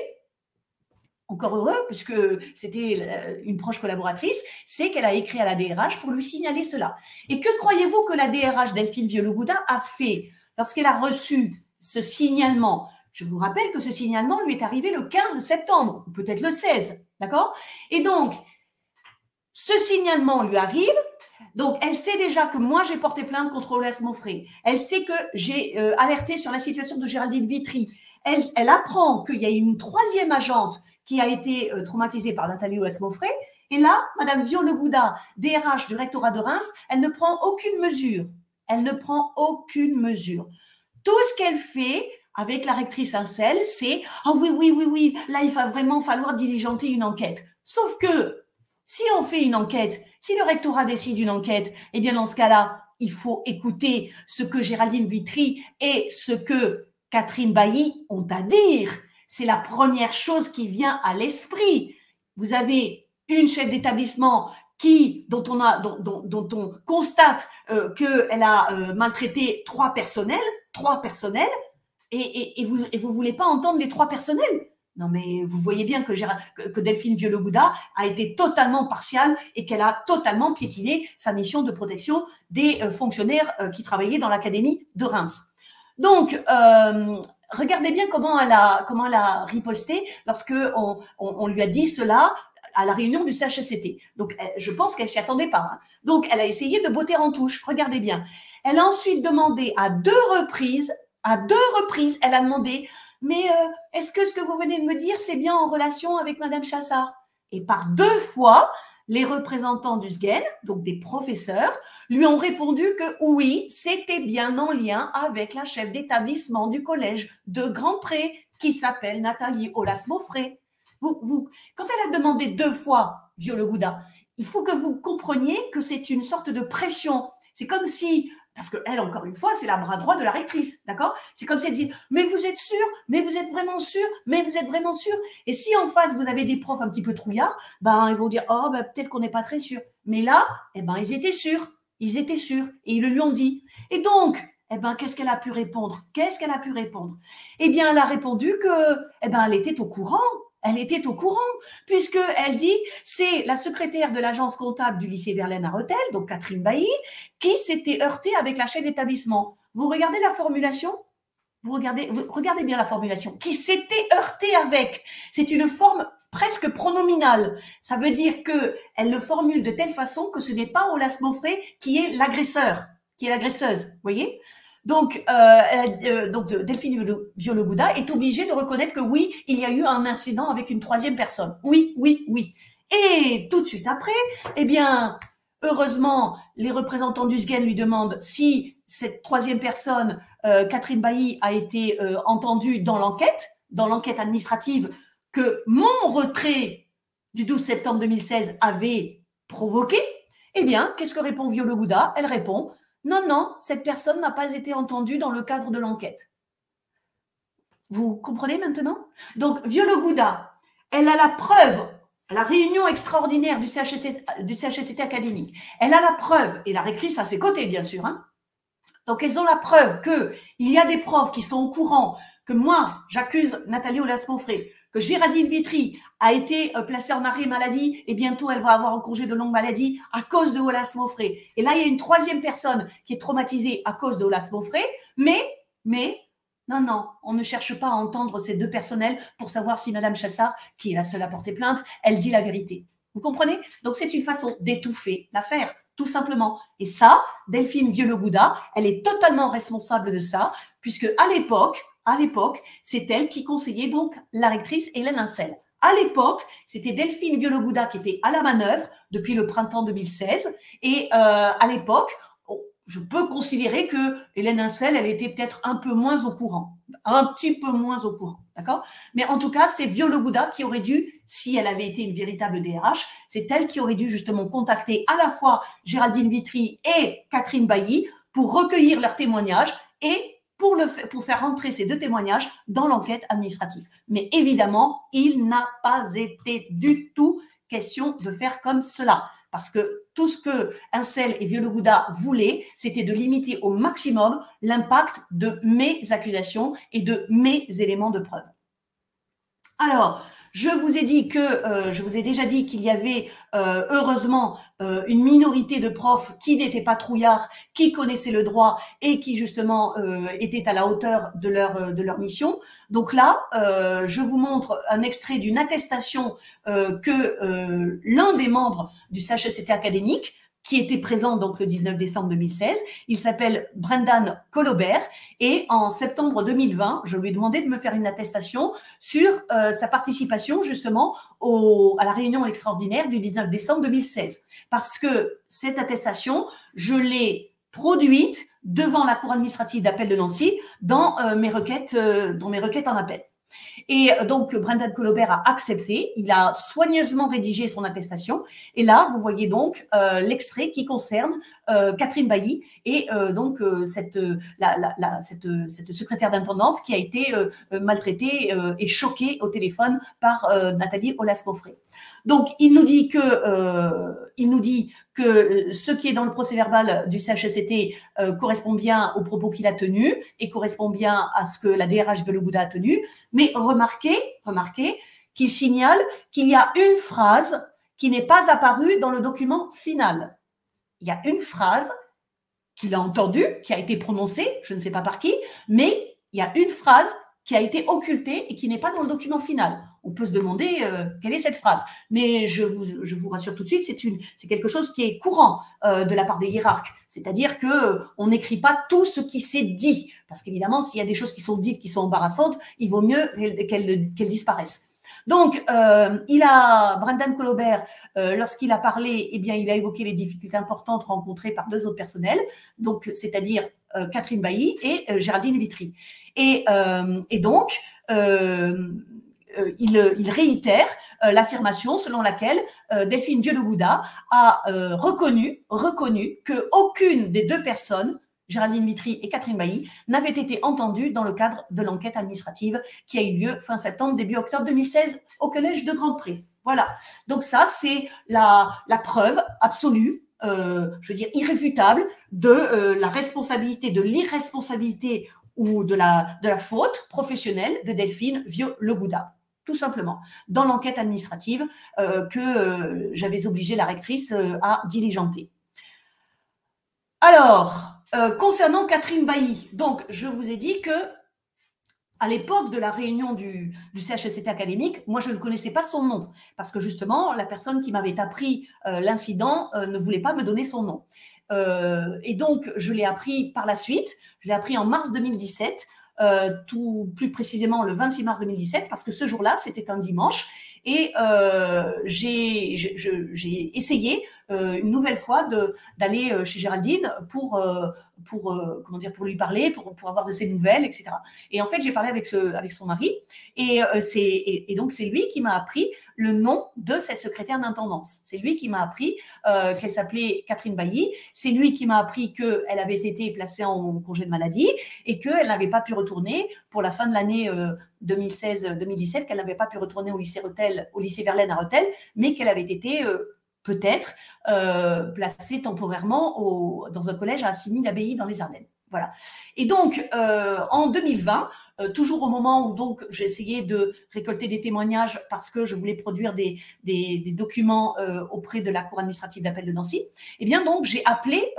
encore heureux, puisque c'était une proche collaboratrice, c'est qu'elle a écrit à la DRH pour lui signaler cela. Et que croyez-vous que la DRH Delphine Viollet-Gouda a fait lorsqu'elle a reçu ce signalement? Je vous rappelle que ce signalement lui est arrivé le 15 septembre, ou peut-être le 16, d'accord? Et donc, ce signalement lui arrive, donc elle sait déjà que moi j'ai porté plainte contre Olas Mauffret, elle sait que j'ai alerté sur la situation de Géraldine Vitry, elle apprend qu'il y a une troisième agente qui a été traumatisée par Nathalie Olas Mauffret, et là, Madame Viollet-Gouda, DRH du rectorat de Reims, elle ne prend aucune mesure. Elle ne prend aucune mesure. Tout ce qu'elle fait avec la rectrice Incel, c'est « Ah oui, là il va vraiment falloir diligenter une enquête ». Sauf que si on fait une enquête, si le rectorat décide une enquête, eh bien dans ce cas-là, il faut écouter ce que Géraldine Vitry et ce que Catherine Bailly ont à dire. C'est la première chose qui vient à l'esprit. Vous avez une chef d'établissement dont on constate qu'elle a maltraité trois personnels, et vous voulez pas entendre les trois personnels. Non, mais vous voyez bien que Delphine Viollet-Gouda a été totalement partiale et qu'elle a totalement piétiné sa mission de protection des fonctionnaires qui travaillaient dans l'académie de Reims. Donc, regardez bien comment elle a riposté lorsque on lui a dit cela à la réunion du CHSCT. Donc, je pense qu'elle s'y attendait pas. Hein. Donc, elle a essayé de botter en touche. Regardez bien. Elle a ensuite demandé à deux reprises, elle a demandé « Mais est-ce que ce que vous venez de me dire, c'est bien en relation avec Madame Chassard ?» Et par deux fois, les représentants du SGEN, donc des professeurs, lui ont répondu que oui, c'était bien en lien avec la chef d'établissement du collège de Grand-Pré, qui s'appelle Nathalie Olas Mauffret. Quand elle a demandé deux fois Viollet-Gouda, il faut que vous compreniez que c'est une sorte de pression. C'est comme si, parce qu'elle, encore une fois, c'est la bras droit de la rectrice, d'accord? C'est comme si elle disait, mais vous êtes sûr? Mais vous êtes vraiment sûr? Mais vous êtes vraiment sûr? Et si en face, vous avez des profs un petit peu trouillards, ben, ils vont dire, oh, ben, peut-être qu'on n'est pas très sûr. Mais là, eh ben, ils étaient sûrs. Ils étaient sûrs. Et ils le lui ont dit. Et donc, eh ben, qu'est-ce qu'elle a pu répondre? Eh bien, elle a répondu que, eh ben, elle était au courant. Elle était au courant, puisqu'elle dit, c'est la secrétaire de l'agence comptable du lycée Verlaine à Rethel, donc Catherine Bailly, qui s'était heurtée avec la chef d'établissement. Vous regardez la formulation? Regardez bien la formulation. Qui s'était heurtée avec. C'est une forme presque pronominale. Ça veut dire qu'elle le formule de telle façon que ce n'est pas Olas Mauffret qui est l'agresseur, qui est l'agresseuse. Vous voyez? Donc Delphine Viollet-Gouda est obligée de reconnaître que oui, il y a eu un incident avec une troisième personne. Oui. Et tout de suite après, eh bien, heureusement, les représentants du SGEN lui demandent si cette troisième personne, Catherine Bailly, a été entendue dans l'enquête administrative que mon retrait du 12 septembre 2016 avait provoqué. Eh bien, qu'est-ce que répond Viollet-Gouda? Elle répond: non, cette personne n'a pas été entendue dans le cadre de l'enquête. Vous comprenez maintenant? Donc, Viollet-Gouda, elle a la preuve, à la réunion extraordinaire du CHSCT académique, elle a la preuve, et la rectrice à ses côtés, bien sûr. Hein. Donc, elles ont la preuve qu'il y a des profs qui sont au courant que moi, j'accuse Nathalie Olas Mauffret, que Géraldine Vitry a été placée en arrêt maladie et bientôt elle va avoir un congé de longue maladie à cause de Olas Mauffret. Et là, il y a une troisième personne qui est traumatisée à cause de Olas Mauffret, mais, non, on ne cherche pas à entendre ces deux personnels pour savoir si Madame Chassard, qui est la seule à porter plainte, elle dit la vérité. Vous comprenez? Donc, c'est une façon d'étouffer l'affaire, tout simplement. Et ça, Delphine Viollet-Gouda, elle est totalement responsable de ça, puisque à l'époque, c'est elle qui conseillait donc la rectrice Hélène Incel. À l'époque, c'était Delphine Viollet-Gouda qui était à la manœuvre depuis le printemps 2016. Et à l'époque, je peux considérer que Hélène Incel, elle était peut-être un peu moins au courant. Un petit peu moins au courant, d'accord? Mais en tout cas, c'est Viollet-Gouda qui aurait dû, si elle avait été une véritable DRH, c'est elle qui aurait dû justement contacter à la fois Géraldine Vitry et Catherine Bailly pour recueillir leurs témoignages et pour faire rentrer ces deux témoignages dans l'enquête administrative. Mais évidemment, il n'a pas été du tout question de faire comme cela. parce que tout ce que Incel et Vieux le Gouda voulaient, c'était de limiter au maximum l'impact de mes accusations et de mes éléments de preuve. Alors, je vous ai dit que, je vous ai déjà dit qu'il y avait heureusement une minorité de profs qui n'étaient pas trouillards, qui connaissaient le droit et qui justement étaient à la hauteur de leur mission. Donc là, je vous montre un extrait d'une attestation que l'un des membres du CHSCT académique, qui était présent donc le 19 décembre 2016. Il s'appelle Brendan Colobert et en septembre 2020, je lui ai demandé de me faire une attestation sur sa participation justement à la réunion extraordinaire du 19 décembre 2016. Parce que cette attestation, je l'ai produite devant la Cour administrative d'appel de Nancy dans mes requêtes en appel. Et donc, Brendan Colobert a accepté, il a soigneusement rédigé son attestation. Et là, vous voyez donc l'extrait qui concerne Catherine Bailly et donc cette secrétaire d'intendance qui a été maltraitée et choquée au téléphone par Nathalie Aulas-Beaufret. Donc, il nous dit que ce qui est dans le procès-verbal du CHSCT correspond bien aux propos qu'il a tenus et correspond bien à ce que la DRH Vieux le Gouda a tenu. Mais remarquez qu'il signale qu'il y a une phrase qui n'est pas apparue dans le document final. Il y a une phrase qu'il a entendue, qui a été prononcée, je ne sais pas par qui, mais il y a une phrase qui a été occultée et qui n'est pas dans le document final. On peut se demander quelle est cette phrase. Mais je vous rassure tout de suite, c'est quelque chose qui est courant de la part des hiérarques. C'est-à-dire qu'on n'écrit pas tout ce qui s'est dit. Parce qu'évidemment, s'il y a des choses qui sont dites, qui sont embarrassantes, il vaut mieux qu'elles disparaissent. Donc, Brendan Colobert, lorsqu'il a parlé, eh bien, il a évoqué les difficultés importantes rencontrées par deux autres personnels, donc, c'est-à-dire Catherine Bailly et Géraldine Vitry. Et donc, il réitère l'affirmation selon laquelle Delphine Vieux le Gouda a reconnu qu'aucune des deux personnes, Géraldine Vitry et Catherine Bailly, n'avaient été entendues dans le cadre de l'enquête administrative qui a eu lieu fin septembre, début octobre 2016 au collège de Grand-Pré. Voilà. Donc ça, c'est la preuve absolue, je veux dire irréfutable, de la responsabilité, de l'irresponsabilité ou de la faute professionnelle de Delphine Vieux le Gouda, tout simplement, dans l'enquête administrative que j'avais obligé la rectrice à diligenter. Alors, concernant Catherine Bailly, donc je vous ai dit que à l'époque de la réunion du CHSCT académique, moi je ne connaissais pas son nom, parce que justement, la personne qui m'avait appris l'incident ne voulait pas me donner son nom. Et donc, je l'ai appris par la suite, je l'ai appris en mars 2017, tout plus précisément le 26 mars 2017, parce que ce jour-là, c'était un dimanche, et j'ai essayé une nouvelle fois d'aller chez Géraldine pour lui parler, pour avoir de ses nouvelles, etc. Et en fait, j'ai parlé avec son mari, et donc c'est lui qui m'a appris le nom de cette secrétaire d'intendance. C'est lui qui m'a appris qu'elle s'appelait Catherine Bailly. C'est lui qui m'a appris qu'elle avait été placée en congé de maladie et qu'elle n'avait pas pu retourner pour la fin de l'année 2016-2017, qu'elle n'avait pas pu retourner au lycée Verlaine à Rethel, mais qu'elle avait été peut-être placée temporairement dans un collège à Assigny-l'Abbaye dans les Ardennes. Voilà. Et donc, en 2020, toujours au moment où donc j'ai essayé de récolter des témoignages parce que je voulais produire des documents auprès de la Cour administrative d'appel de Nancy, eh bien donc j'ai appelé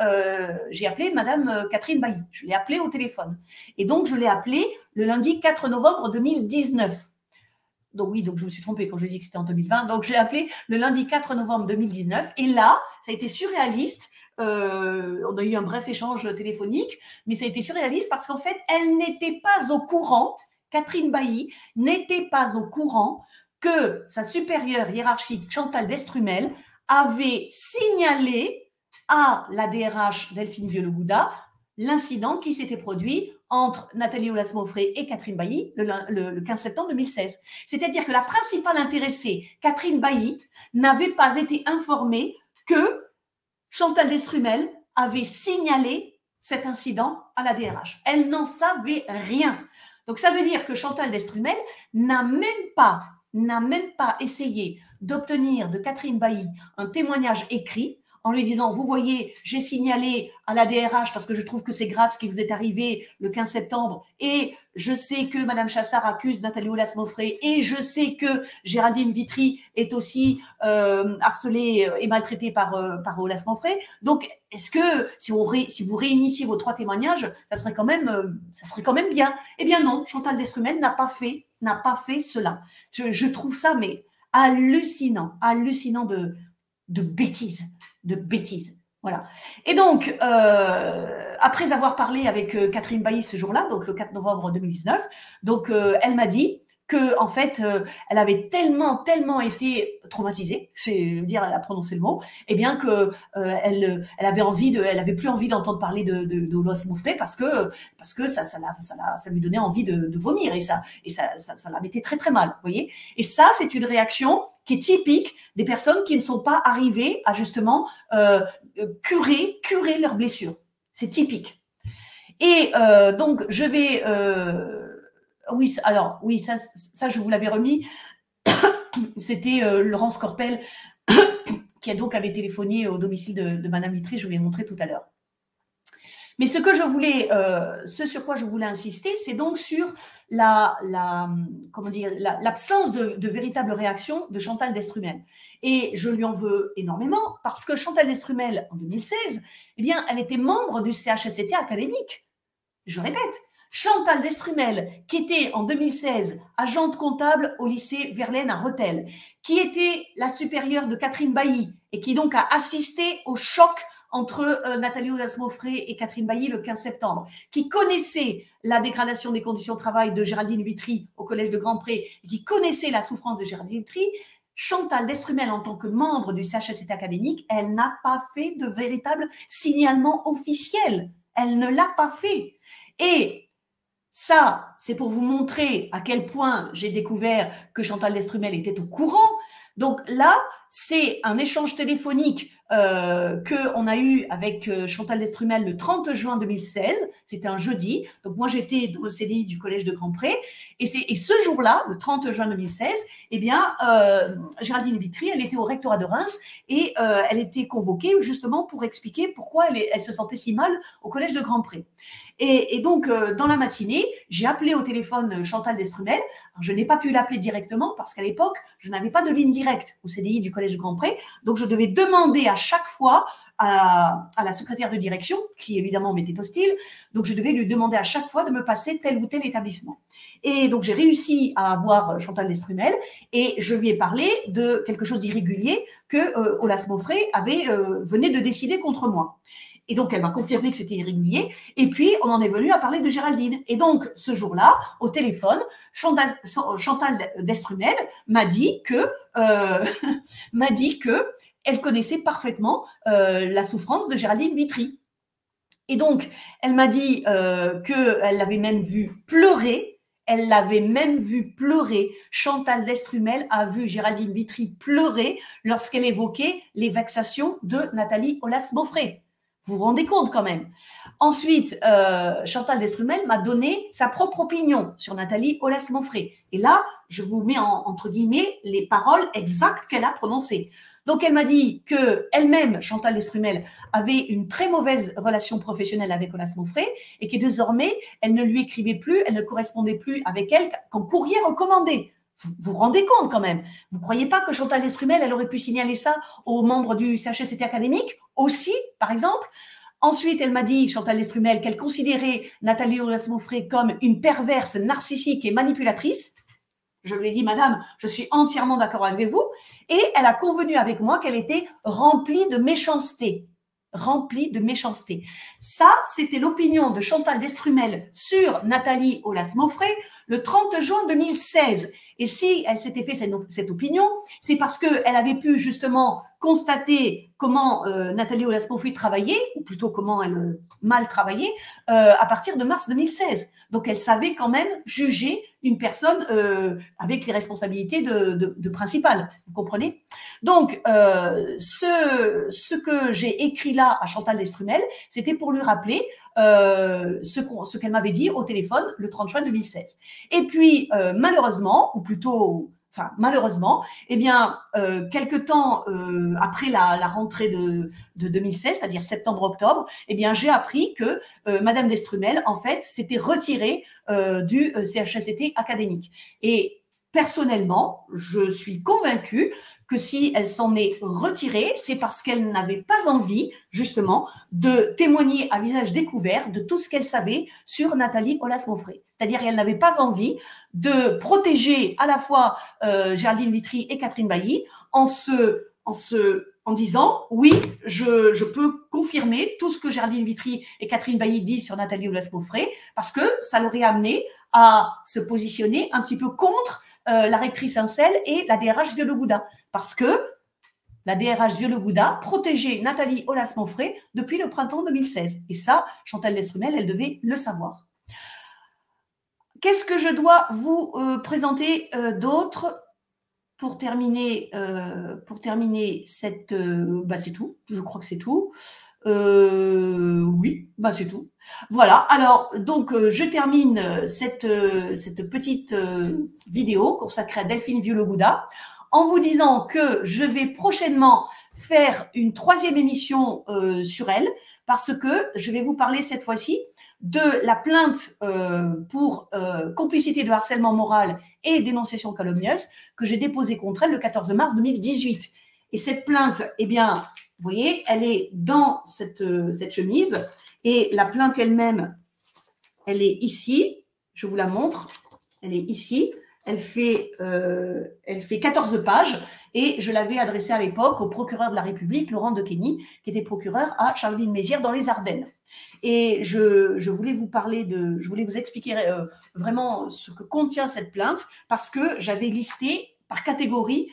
Madame Catherine Bailly. Je l'ai appelée au téléphone. Et donc je l'ai appelée le lundi 4 novembre 2019. Donc oui, donc je me suis trompée quand je dis que c'était en 2020. Donc je l'ai appelée le lundi 4 novembre 2019. Et là, ça a été surréaliste. On a eu un bref échange téléphonique, mais ça a été surréaliste parce qu'en fait, elle n'était pas au courant, Catherine Bailly n'était pas au courant que sa supérieure hiérarchique, Chantal Destrumel, avait signalé à la DRH Delphine Vieux le Gouda l'incident qui s'était produit entre Nathalie Aulas-Beaufret et Catherine Bailly le 15 septembre 2016. C'est-à-dire que la principale intéressée, Catherine Bailly, n'avait pas été informée que Chantal Destrumel avait signalé cet incident à la DRH. Elle n'en savait rien. Donc, ça veut dire que Chantal Destrumel n'a même pas n'a même pas essayé d'obtenir de Catherine Bailly un témoignage écrit en lui disant, vous voyez, j'ai signalé à la DRH parce que je trouve que c'est grave ce qui vous est arrivé le 15 septembre et je sais que Madame Chassard accuse Nathalie Aulas-Mauffret et je sais que Géraldine Vitry est aussi harcelée et maltraitée par Aulas-Mauffret. Donc, est-ce que si vous réunissiez vos 3 témoignages, ça serait quand même bien? Eh bien non, Chantal Destrumel n'a pas fait cela. Je trouve ça mais hallucinant de bêtises. Voilà. Et donc, après avoir parlé avec Catherine Bailly ce jour-là, donc le 4 novembre 2019, donc elle m'a dit que en fait, elle avait tellement été traumatisée, je veux dire, elle a prononcé le mot, et bien que elle avait plus envie d'entendre parler de Aulas-Mauffret parce que ça lui donnait envie de vomir et ça la mettait très très mal, vous voyez. Et ça, c'est une réaction qui est typique des personnes qui ne sont pas arrivées à justement curer leurs blessures. C'est typique. Et donc, je vais... oui, alors, oui, ça, je vous l'avais remis. C'était Laurence Corpel qui avait téléphoné au domicile de Madame Vitry, je vous l'ai montré tout à l'heure. Mais ce sur quoi je voulais insister, c'est donc sur l'absence de véritable réaction de Chantal Destrumel. Et je lui en veux énormément parce que Chantal Destrumel, en 2016, eh bien, elle était membre du CHSCT académique. Je répète, Chantal Destrumel, qui était en 2016 agente comptable au lycée Verlaine à Rethel, qui était la supérieure de Catherine Bailly et qui donc a assisté au choc entre Nathalie Aulas-Mauffret et Catherine Bailly le 15 septembre, qui connaissait la dégradation des conditions de travail de Géraldine Vitry au collège de Grandpré, et qui connaissait la souffrance de Géraldine Vitry, Chantal Destrumel, en tant que membre du CHSCT académique, elle n'a pas fait de véritable signalement officiel. Elle ne l'a pas fait. Et ça, c'est pour vous montrer à quel point j'ai découvert que Chantal Destrumel était au courant. Donc là, c'est un échange téléphonique qu'on a eu avec Chantal Destrumel le 30 juin 2016. C'était un jeudi. Donc moi, j'étais dans le CDI du collège de Grandpré. Et ce jour-là, le 30 juin 2016, eh bien, Géraldine Vitry, elle était au rectorat de Reims et elle était convoquée justement pour expliquer pourquoi elle se sentait si mal au collège de Grandpré. Et donc, dans la matinée, j'ai appelé au téléphone Chantal Destrumel. Alors, je n'ai pas pu l'appeler directement parce qu'à l'époque, je n'avais pas de ligne directe au CDI du collège de Grandpré. Donc, je devais demander à chaque fois à la secrétaire de direction, qui évidemment m'était hostile. Donc, je devais lui demander à chaque fois de me passer tel ou tel établissement. Et donc, j'ai réussi à avoir Chantal Destrumel et je lui ai parlé de quelque chose d'irrégulier que Aulas-Mauffret venait de décider contre moi. Et donc, elle m'a confirmé que c'était irrégulier. Et puis, on en est venu à parler de Géraldine. Et donc, ce jour-là, au téléphone, Chantal Destrumel m'a dit que elle connaissait parfaitement la souffrance de Géraldine Vitry. Et donc, elle m'a dit qu'elle l'avait même vu pleurer. Elle l'avait même vu pleurer. Chantal Destrumel a vu Géraldine Vitry pleurer lorsqu'elle évoquait les vexations de Nathalie Aulas-Mauffret. Vous vous rendez compte quand même. Ensuite, Chantal Destrumel m'a donné sa propre opinion sur Nathalie Aulas-Mauffret. Et là, je vous mets entre guillemets les paroles exactes qu'elle a prononcées. Donc, elle m'a dit qu'elle-même, Chantal Destrumel, avait une très mauvaise relation professionnelle avec Aulas-Mauffret et que désormais, elle ne lui écrivait plus, elle ne correspondait plus avec elle qu'en courrier recommandé. Vous vous rendez compte quand même. Vous ne croyez pas que Chantal Destrumel, elle aurait pu signaler ça aux membres du CHSCT académique aussi, par exemple? Ensuite, elle m'a dit, Chantal Destrumel, qu'elle considérait Nathalie Aulas-Mauffret comme une perverse, narcissique et manipulatrice. Je lui ai dit, madame, je suis entièrement d'accord avec vous. Et elle a convenu avec moi qu'elle était remplie de méchanceté. Remplie de méchanceté. Ça, c'était l'opinion de Chantal Destrumel sur Nathalie Aulas-Mauffret le 30 juin 2016. Et si elle s'était fait cette opinion, c'est parce qu'elle avait pu justement constater comment Nathalie Aulas-Mauffret travaillait, ou plutôt comment elle mal travaillait, à partir de mars 2016. Donc, elle savait quand même juger une personne avec les responsabilités de principale. Vous comprenez? Donc, ce que j'ai écrit là à Chantal Destrumel, c'était pour lui rappeler ce qu'elle m'avait dit au téléphone le 30 juin 2016. Et puis, malheureusement, ou plutôt enfin malheureusement, eh bien, quelque temps après la rentrée de 2016, c'est-à-dire septembre-octobre, eh bien, j'ai appris que Madame d'Estrumel, en fait, s'était retirée du CHSCT académique. Et personnellement, je suis convaincue que si elle s'en est retirée, c'est parce qu'elle n'avait pas envie, justement, de témoigner à visage découvert de tout ce qu'elle savait sur Nathalie Aulas-Maufrey. C'est-à-dire qu'elle n'avait pas envie de protéger à la fois Géraldine Vitry et Catherine Bailly en disant oui, je peux confirmer tout ce que Géraldine Vitry et Catherine Bailly disent sur Nathalie Aulas-Maufrey, parce que ça l'aurait amené à se positionner un petit peu contre la rectrice Incel et la DRH Vieux-le-Gouda, parce que la DRH Vieux-le-Gouda protégeait Nathalie Aulas-Maufrey depuis le printemps 2016. Et ça, Chantal d'Estrumel, elle devait le savoir. Qu'est-ce que je dois vous présenter d'autre pour terminer cette... c'est tout, je crois que c'est tout. Oui, c'est tout. Voilà, alors, donc, je termine cette petite vidéo consacrée à Delphine Vieux-le-Gouda en vous disant que je vais prochainement faire une 3e émission sur elle, parce que je vais vous parler cette fois-ci de la plainte pour complicité de harcèlement moral et dénonciation calomnieuse que j'ai déposée contre elle le 14 mars 2018. Et cette plainte, eh bien, vous voyez, elle est dans cette chemise, et la plainte elle-même, elle est ici, je vous la montre, elle est ici, elle fait 14 pages, et je l'avais adressée à l'époque au procureur de la République, Laurent Dequeny, qui était procureur à Charleville-Mézières dans les Ardennes. Et je voulais vous parler je voulais vous expliquer vraiment ce que contient cette plainte, parce que j'avais listé par catégorie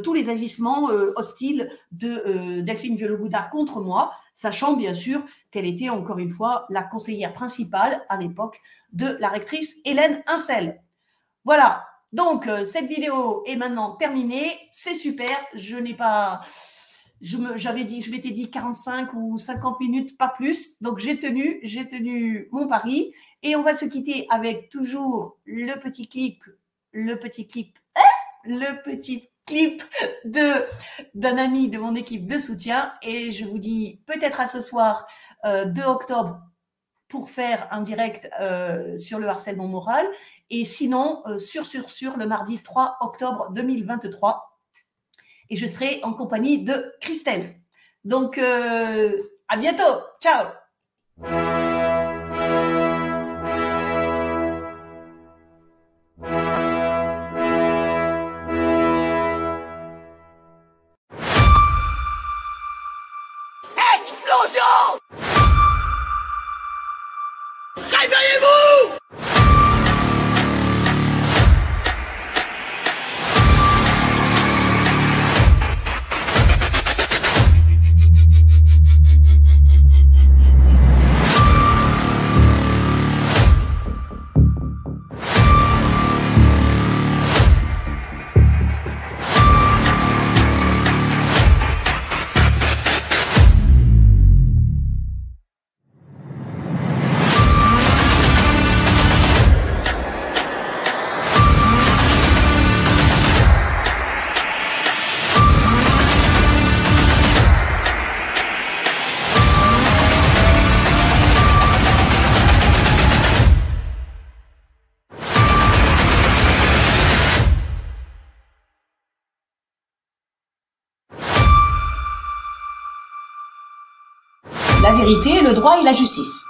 tous les agissements hostiles de Delphine Vieux-le-Gouda contre moi, sachant bien sûr qu'elle était encore une fois la conseillère principale à l'époque de la rectrice Hélène Incel. Voilà, donc cette vidéo est maintenant terminée, c'est super, je m'étais dit 45 ou 50 minutes, pas plus, donc j'ai tenu mon pari, et on va se quitter avec toujours le petit clip d'un ami de mon équipe de soutien, et je vous dis peut-être à ce soir 2 octobre pour faire un direct sur le harcèlement moral, et sinon sûr le mardi 3 octobre 2023, et je serai en compagnie de Christelle. Donc à bientôt, ciao. Explosion! Réveillez-vous! La vérité, le droit et la justice.